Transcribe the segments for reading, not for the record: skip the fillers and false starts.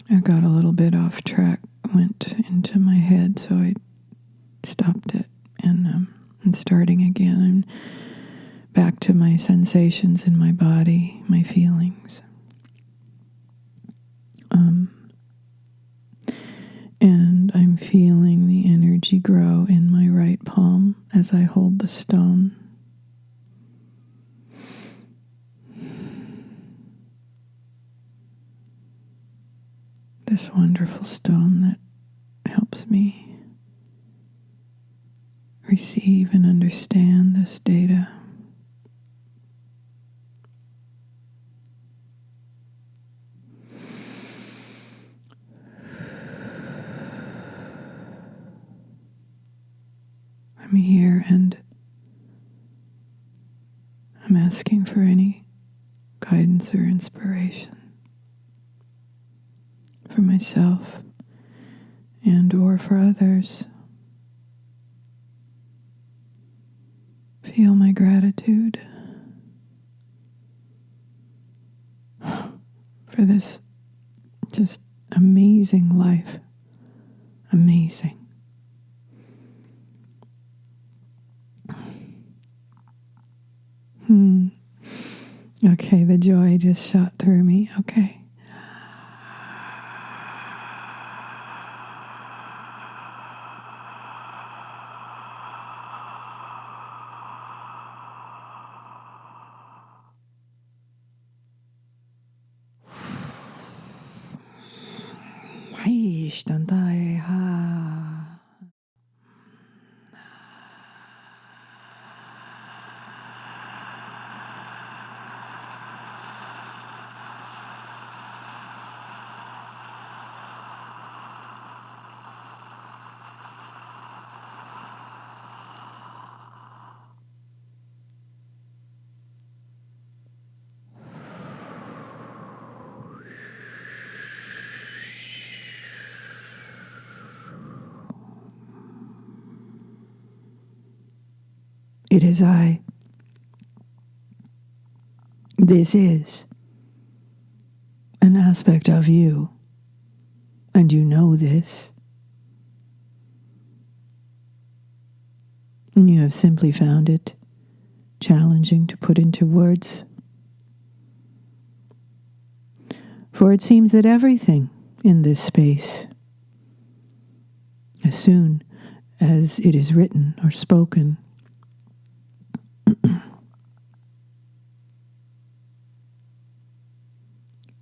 I got a little bit off track, went into my head, so I stopped it, and I'm starting again. I'm back to my sensations in my body, my feelings. And I'm feeling the energy grow in my right palm as I hold the stone. This wonderful stone that helps me receive and understand this data. I'm here and I'm asking for any guidance or inspiration for myself and or for others. Feel my gratitude for this just amazing life. Amazing. Okay, the joy just shot through me. Okay. It is I. This is an aspect of you, and you know this. And you have simply found it challenging to put into words. For it seems that everything in this space, as soon as it is written or spoken,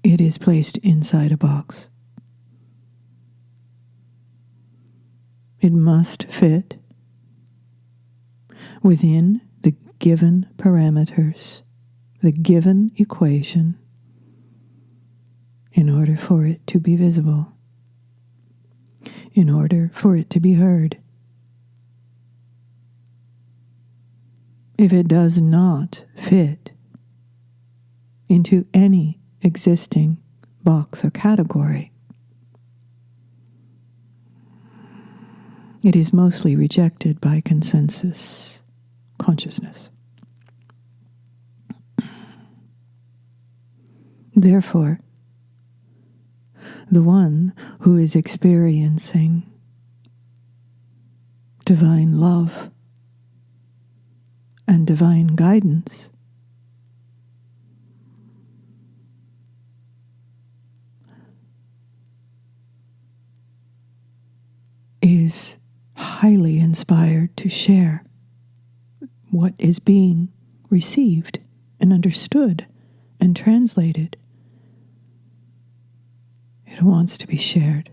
it is placed inside a box. It must fit within the given parameters, the given equation, in order for it to be visible, in order for it to be heard. If it does not fit into any existing box or category, it is mostly rejected by consensus consciousness. Therefore, the one who is experiencing divine love and divine guidance is highly inspired to share what is being received and understood and translated. It wants to be shared.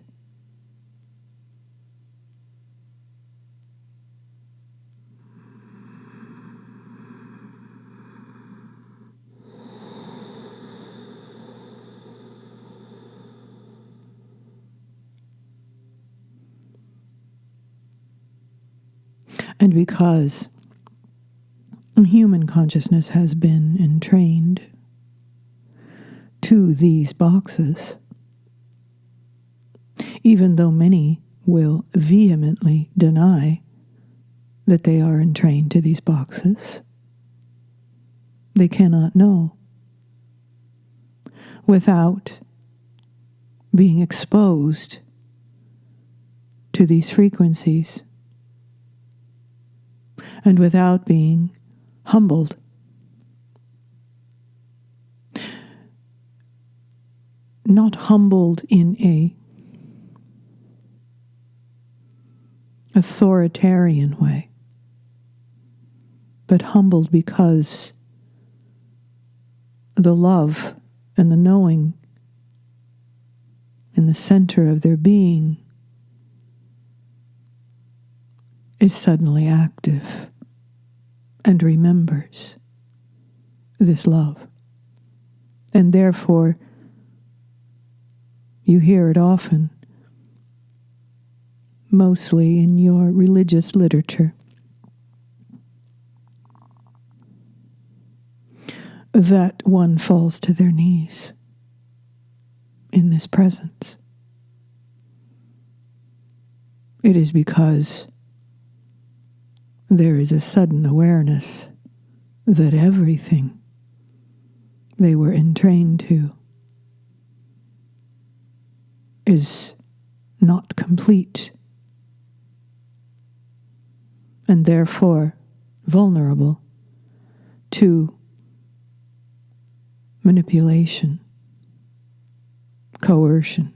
And because human consciousness has been entrained to these boxes, even though many will vehemently deny that they are entrained to these boxes, they cannot know without being exposed to these frequencies and without being humbled. Not humbled in a authoritarian way, but humbled because the love and the knowing in the center of their being is suddenly active and remembers this love. And therefore, you hear it often, mostly in your religious literature, that one falls to their knees in this presence. It is because there is a sudden awareness that everything they were entrained to is not complete and therefore vulnerable to manipulation, coercion,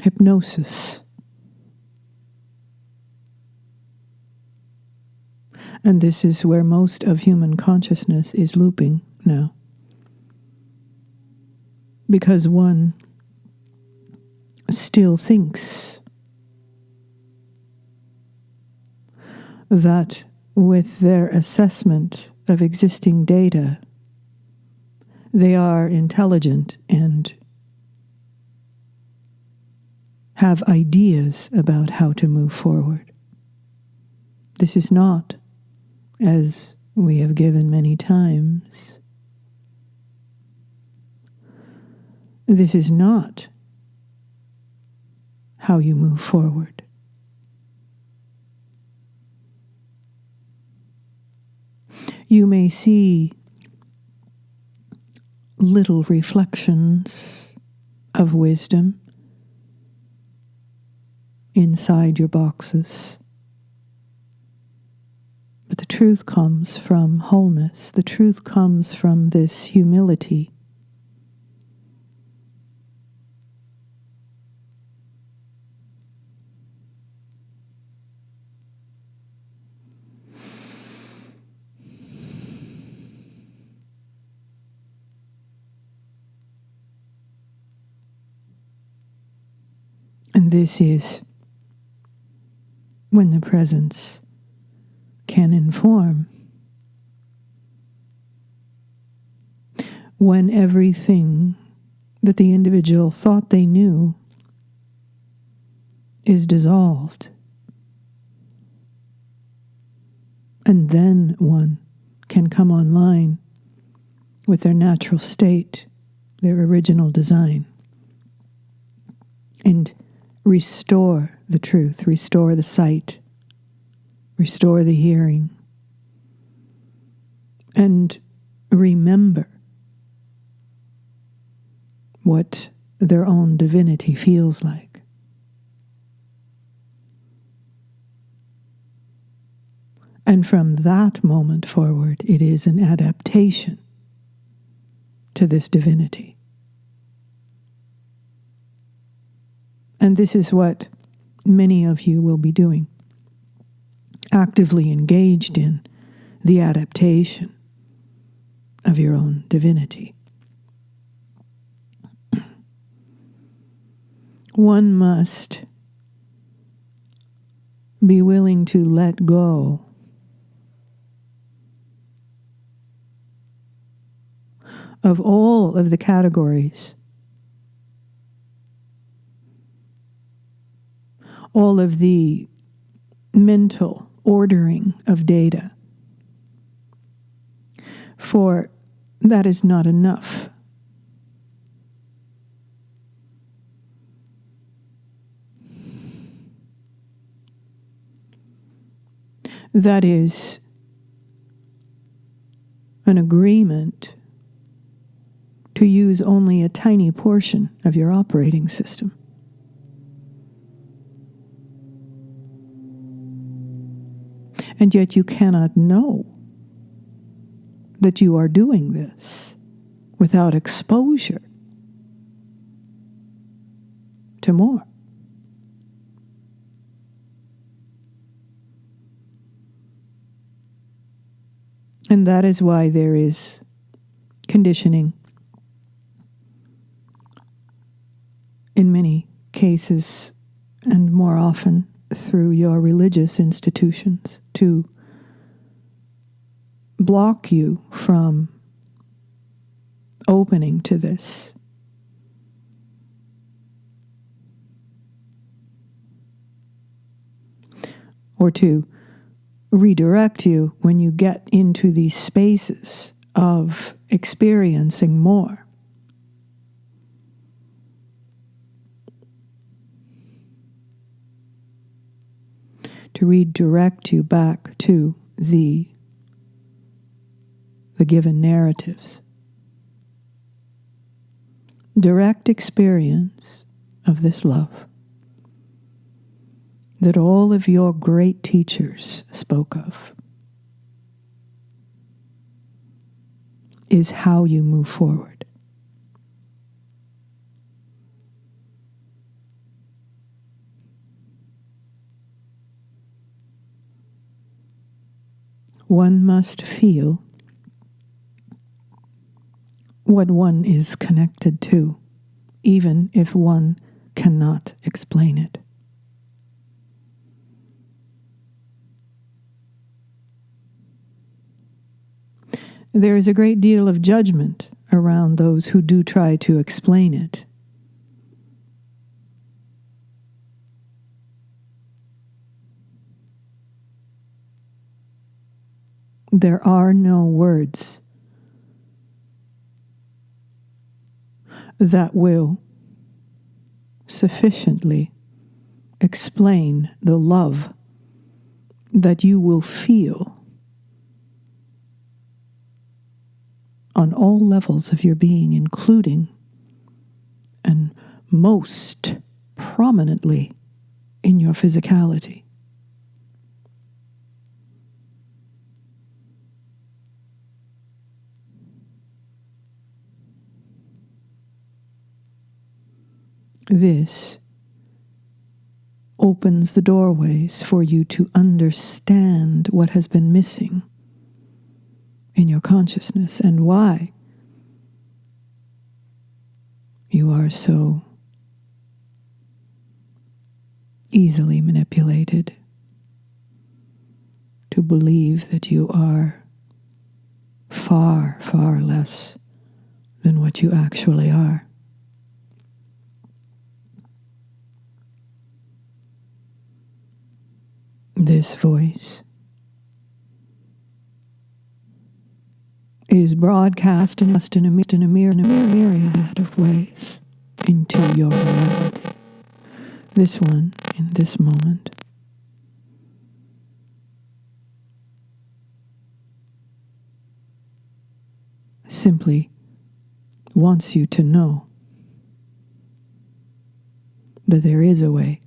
hypnosis. And this is where most of human consciousness is looping now. Because one still thinks that with their assessment of existing data, they are intelligent and have ideas about how to move forward. This is not, as we have given many times, this is not how you move forward. You may see little reflections of wisdom inside your boxes. But the truth comes from wholeness. The truth comes from this humility. And this is when the presence can inform. When everything that the individual thought they knew is dissolved. And then one can come online with their natural state, their original design, and restore the truth, restore the sight, restore the hearing, and remember what their own divinity feels like. And from that moment forward, it is an adaptation to this divinity. And this is what many of you will be doing, actively engaged in the adaptation of your own divinity. One must be willing to let go of all of the categories, all of the mental ordering of data, for that is not enough. That is an agreement to use only a tiny portion of your operating system. And yet you cannot know that you are doing this without exposure to more. And that is why there is conditioning in many cases, and more often through your religious institutions, to block you from opening to this. Or to redirect you when you get into these spaces of experiencing more. To redirect you back to the given narratives. Direct experience of this love that all of your great teachers spoke of is how you move forward. One must feel what one is connected to, even if one cannot explain it. There is a great deal of judgment around those who do try to explain it. There are no words that will sufficiently explain the love that you will feel on all levels of your being, including and most prominently in your physicality. This opens the doorways for you to understand what has been missing in your consciousness and why you are so easily manipulated to believe that you are far, far less than what you actually are. This voice is broadcast in a myriad of ways into your reality. This one, in this moment, simply wants you to know that there is a way,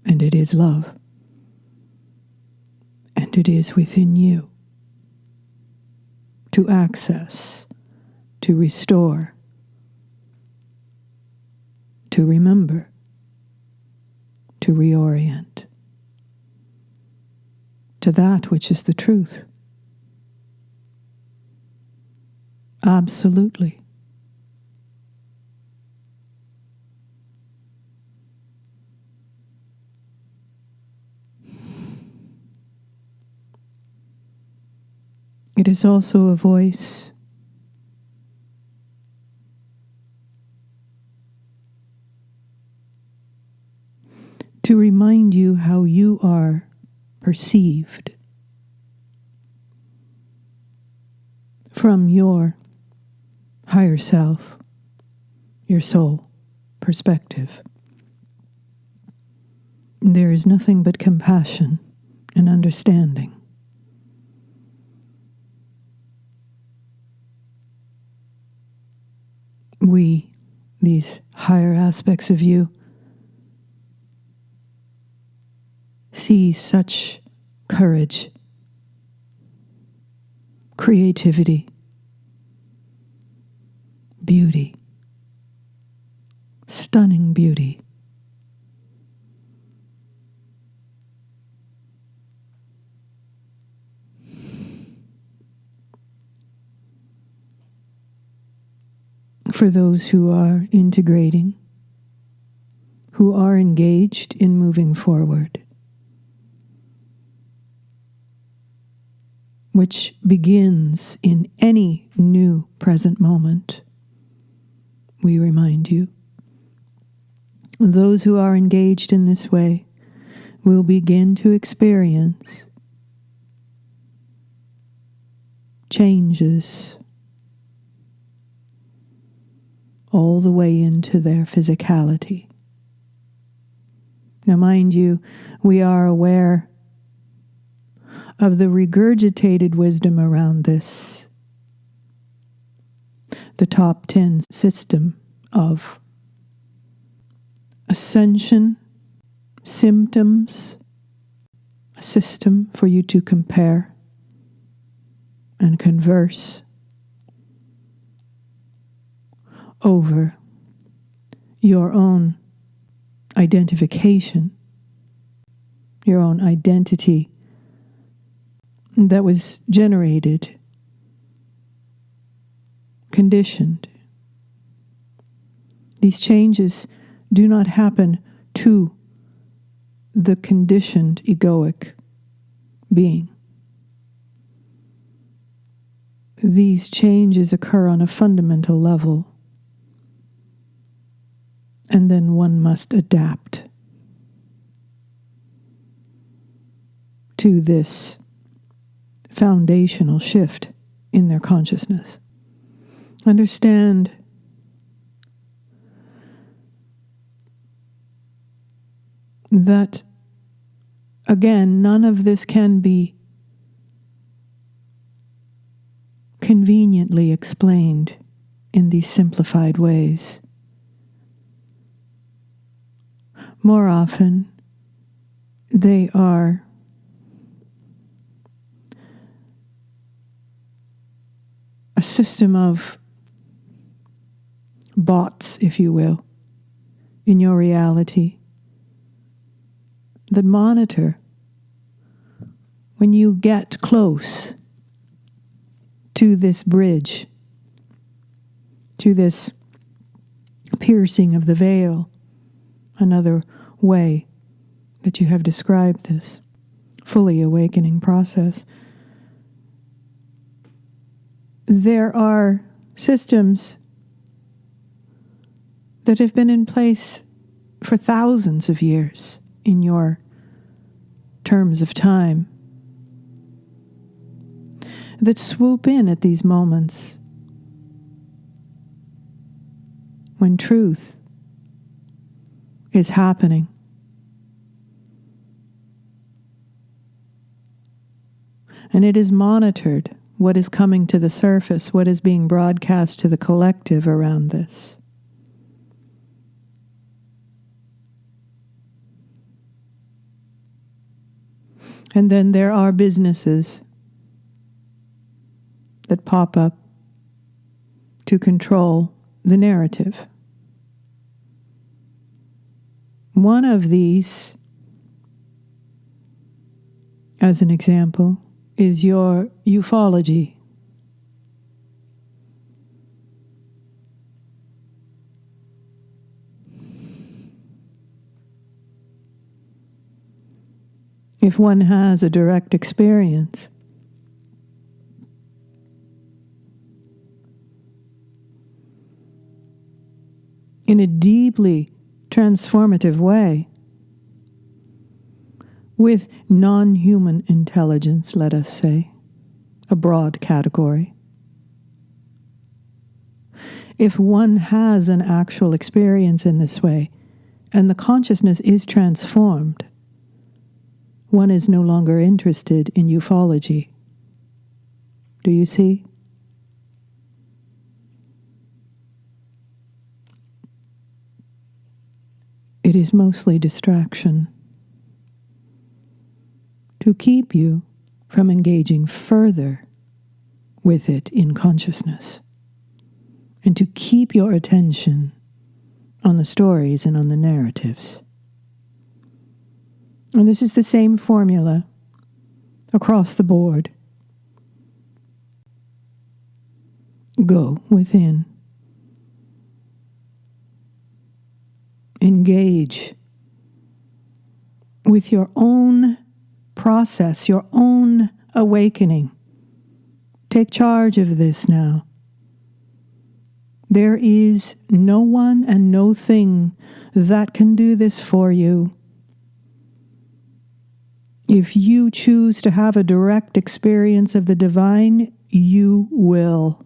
and it is love, and it is within you to access, to restore, to remember, to reorient to that which is the truth. Absolutely. It is also a voice to remind you how you are perceived from your higher self, your soul perspective. There is nothing but compassion and understanding. we, these higher aspects of you, see such courage, creativity, beauty, stunning beauty. For those who are integrating, who are engaged in moving forward, which begins in any new present moment, we remind you. Those who are engaged in this way will begin to experience changes all the way into their physicality. Now, mind you, we are aware of the regurgitated wisdom around this, the top 10 system of ascension, symptoms, a system for you to compare and converse over your own identification, your own identity that was generated, conditioned. These changes do not happen to the conditioned egoic being. These changes occur on a fundamental level, and then one must adapt to this foundational shift in their consciousness. Understand that, again, none of this can be conveniently explained in these simplified ways. More often, they are a system of bots, if you will, in your reality that monitor when you get close to this bridge, to this piercing of the veil, another way that you have described this fully awakening process. There are systems that have been in place for thousands of years in your terms of time that swoop in at these moments when truth is happening. And it is monitored, what is coming to the surface, what is being broadcast to the collective around this. And then there are businesses that pop up to control the narrative. One of these, as an example, is your ufology. If one has a direct experience in a deeply transformative way with non-human intelligence, let us say, a broad category. If one has an actual experience in this way and the consciousness is transformed, one is no longer interested in ufology. Do you see? It is mostly distraction to keep you from engaging further with it in consciousness, and to keep your attention on the stories and on the narratives. And this is the same formula across the board. Go within. Engage with your own process, your own awakening. Take charge of this now. There is no one and no thing that can do this for you. If you choose to have a direct experience of the divine, you will.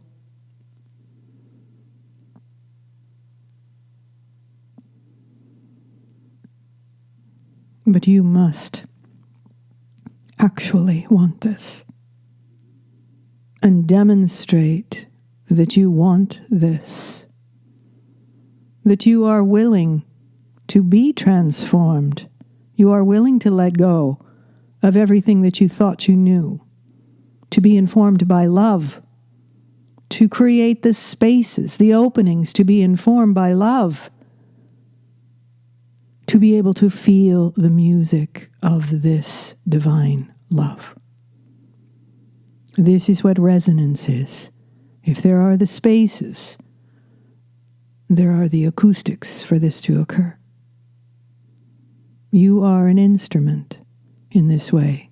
But you must actually want this and demonstrate that you want this, that you are willing to be transformed. You are willing to let go of everything that you thought you knew, to be informed by love, to create the spaces, the openings to be informed by love, to be able to feel the music of this divine love. This is what resonance is. If there are the spaces, there are the acoustics for this to occur. You are an instrument in this way.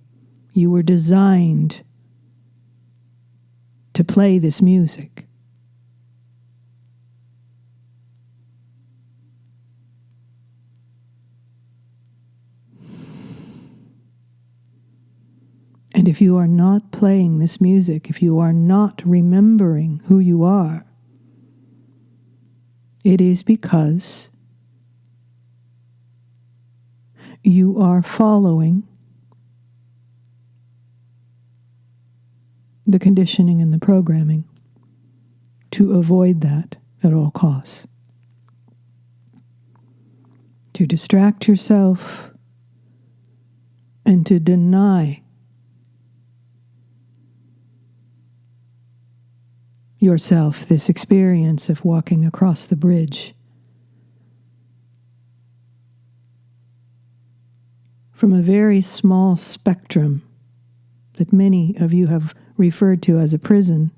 You were designed to play this music. And if you are not playing this music, if you are not remembering who you are, it is because you are following the conditioning and the programming to avoid that at all costs. To distract yourself and to deny yourself this experience of walking across the bridge from a very small spectrum that many of you have referred to as a prison,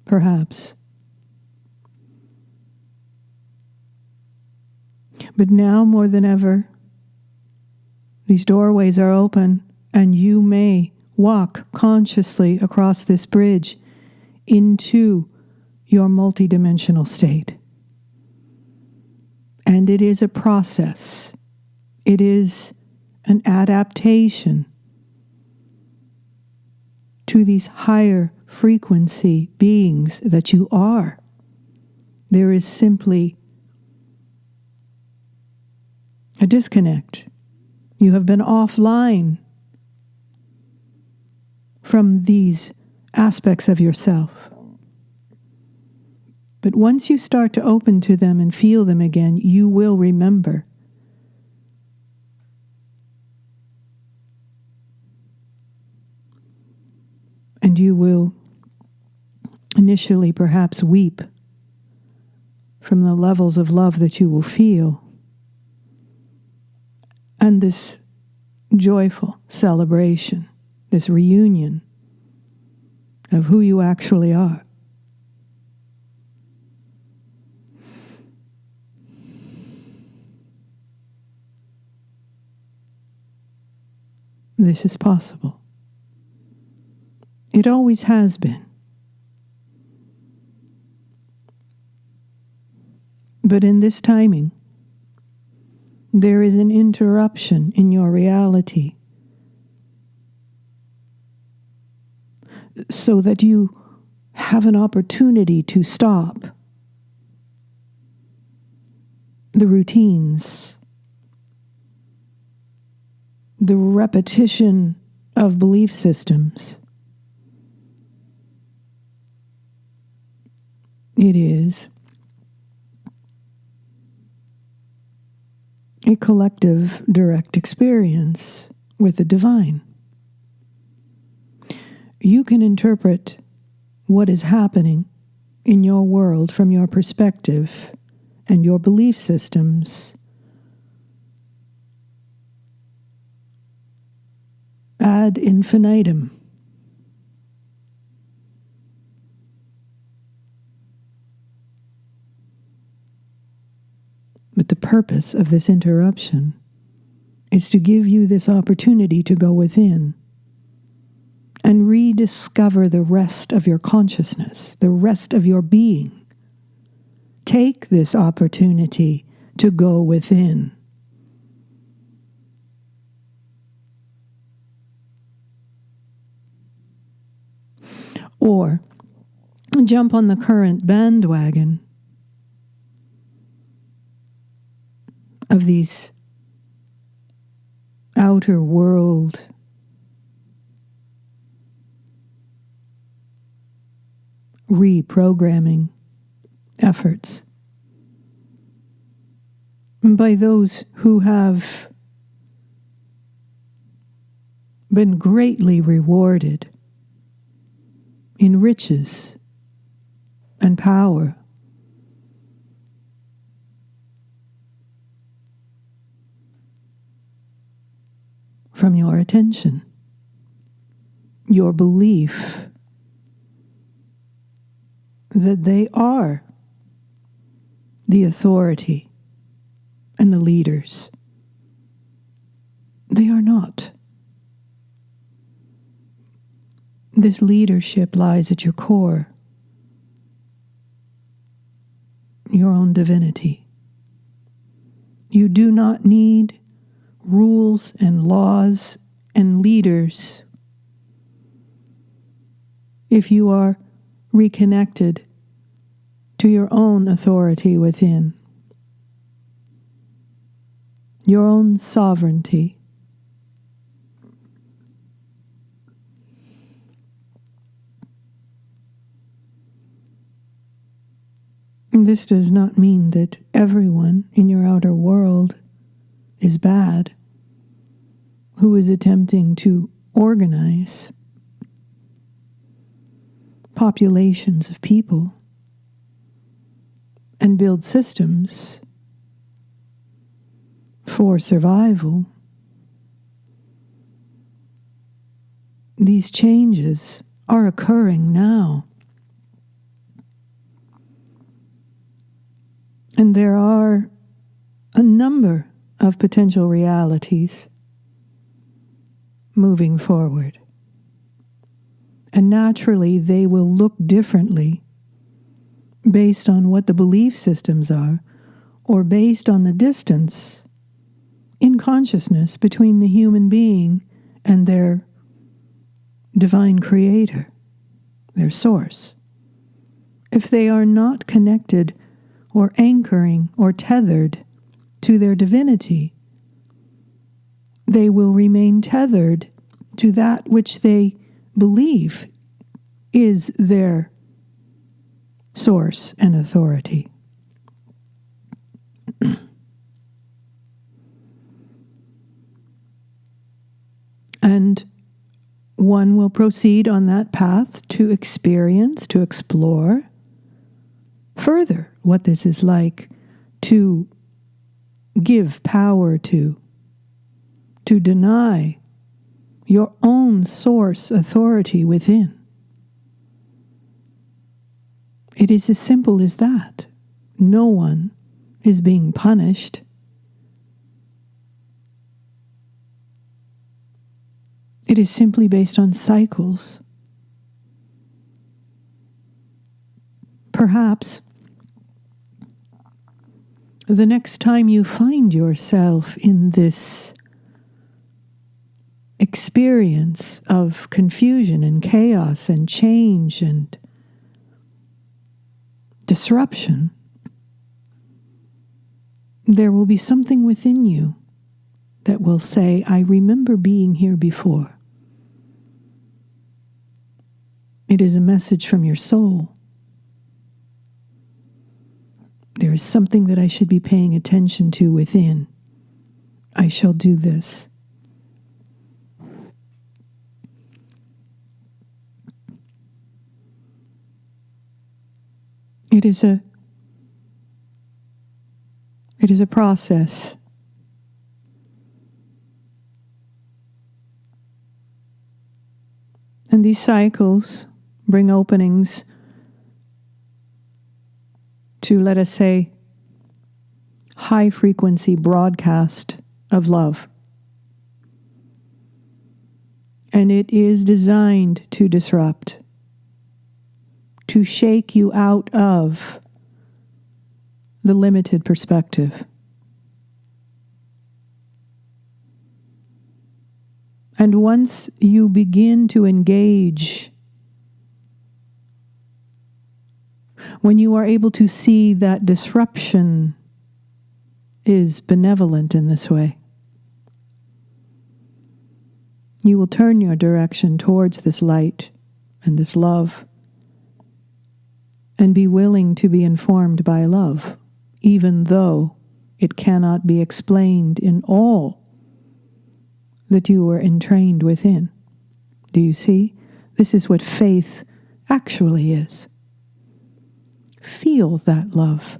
perhaps. But now more than ever, these doorways are open and you may walk consciously across this bridge into your multidimensional state. And it is a process. It is an adaptation to these higher frequency beings that you are. There is simply a disconnect. You have been offline from these aspects of yourself. But once you start to open to them and feel them again, you will remember. And you will initially perhaps weep from the levels of love that you will feel. And this joyful celebration, this reunion of who you actually are. This is possible. It always has been. But in this timing, there is an interruption in your reality so that you have an opportunity to stop the routines, the repetition of belief systems. It is a collective direct experience with the divine. You can interpret what is happening in your world from your perspective and your belief systems ad infinitum. But the purpose of this interruption is to give you this opportunity to go within and rediscover the rest of your consciousness, the rest of your being. Take this opportunity to go within. Or jump on the current bandwagon of these outer world reprogramming efforts by those who have been greatly rewarded in riches and power. From your attention, your belief that they are the authority and the leaders. They are not. This leadership lies at your core, your own divinity. You do not need rules and laws and leaders if you are reconnected to your own authority within, your own sovereignty. This does not mean that everyone in your outer world is bad, who is attempting to organize populations of people and build systems for survival. These changes are occurring now. And there are a number of potential realities moving forward. And naturally, they will look differently based on what the belief systems are, or based on the distance in consciousness between the human being and their divine creator, their source. If they are not connected or anchoring or tethered to their divinity, they will remain tethered to that which they believe is their source and authority. And one will proceed on that path to experience, to explore further what this is like, to give power to deny your own source authority within. It is as simple as that. No one is being punished. It is simply based on cycles. Perhaps the next time you find yourself in this experience of confusion and chaos and change and disruption, there will be something within you that will say, I remember being here before. It is a message from your soul. There is something that I should be paying attention to within. I shall do this. It is a process. And these cycles bring openings to, let us say, high frequency broadcast of love. And it is designed to disrupt, to shake you out of the limited perspective. And once you begin to engage, when you are able to see that disruption is benevolent in this way, you will turn your direction towards this light and this love and be willing to be informed by love, even though it cannot be explained in all that you were entrained within. Do you see? This is what faith actually is. Feel that love,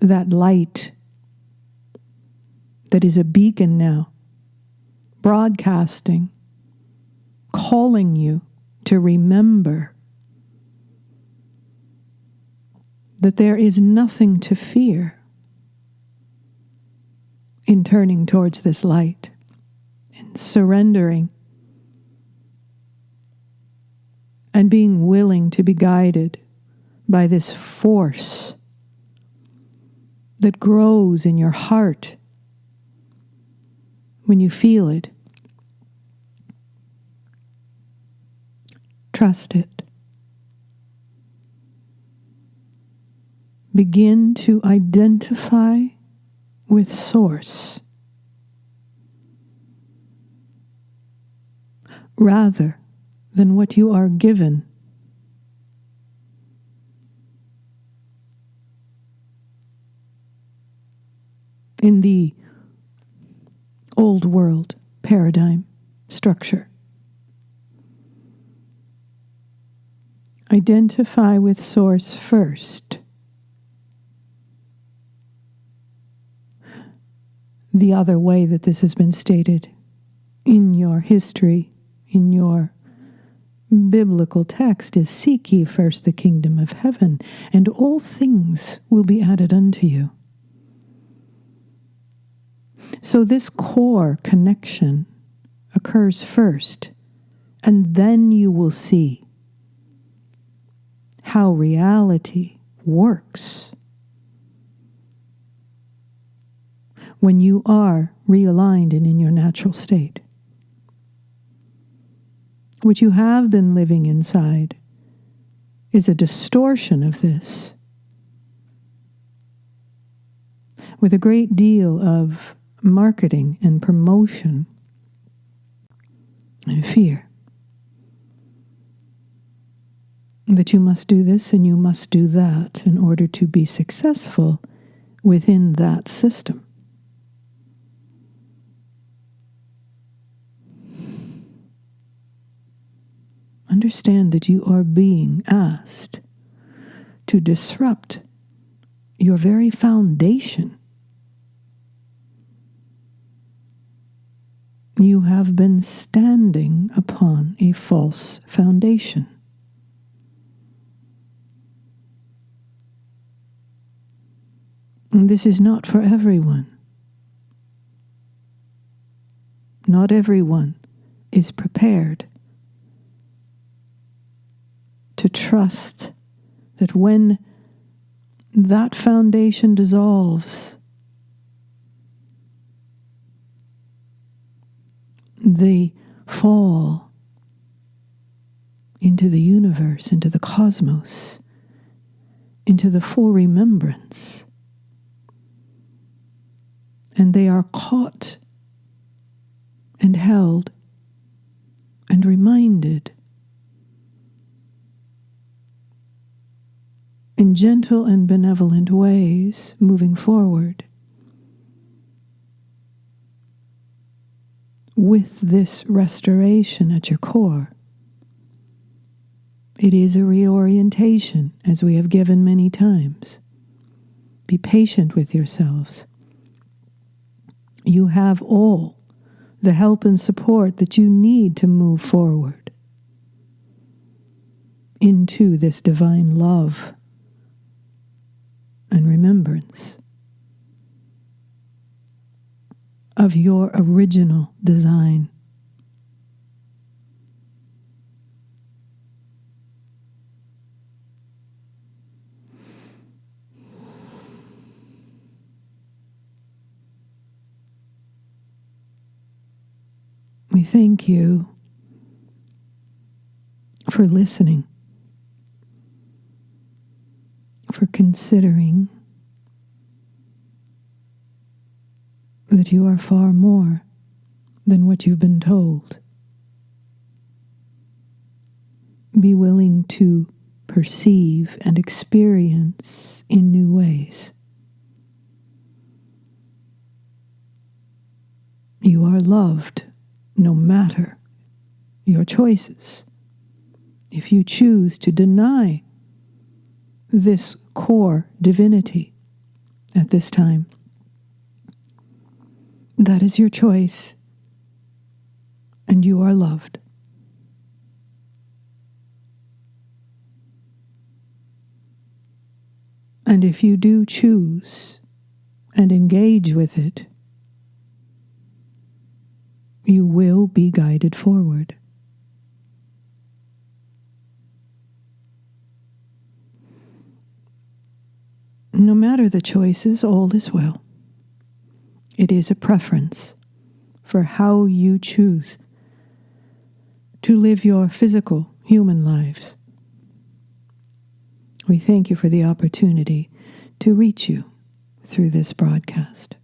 that light that is a beacon now, broadcasting, calling you to remember that there is nothing to fear in turning towards this light, in surrendering, and being willing to be guided by this force that grows in your heart when you feel it. Trust it. Begin to identify with Source rather than what you are given. In the old world paradigm structure. Identify with Source first. The other way that this has been stated in your history, in your biblical text, is seek ye first the kingdom of heaven, and all things will be added unto you. So this core connection occurs first, and then you will see how reality works when you are realigned and in your natural state. What you have been living inside is a distortion of this, with a great deal of marketing and promotion and fear. That you must do this and you must do that in order to be successful within that system. Understand that you are being asked to disrupt your very foundation. You have been standing upon a false foundation. And this is not for everyone. Not everyone is prepared to trust that when that foundation dissolves, they fall into the universe, into the cosmos, into the full remembrance. And they are caught and held and reminded in gentle and benevolent ways moving forward with this restoration at your core. It is a reorientation, as we have given many times. Be patient with yourselves. You have all the help and support that you need to move forward into this divine love and remembrance of your original design. We thank you for listening, for considering that you are far more than what you've been told. Be willing to perceive and experience in new ways. You are loved no matter your choices. If you choose to deny this core divinity at this time, that is your choice, and you are loved. And if you do choose and engage with it, you will be guided forward. No matter the choices, all is well. It is a preference for how you choose to live your physical human lives. We thank you for the opportunity to reach you through this broadcast.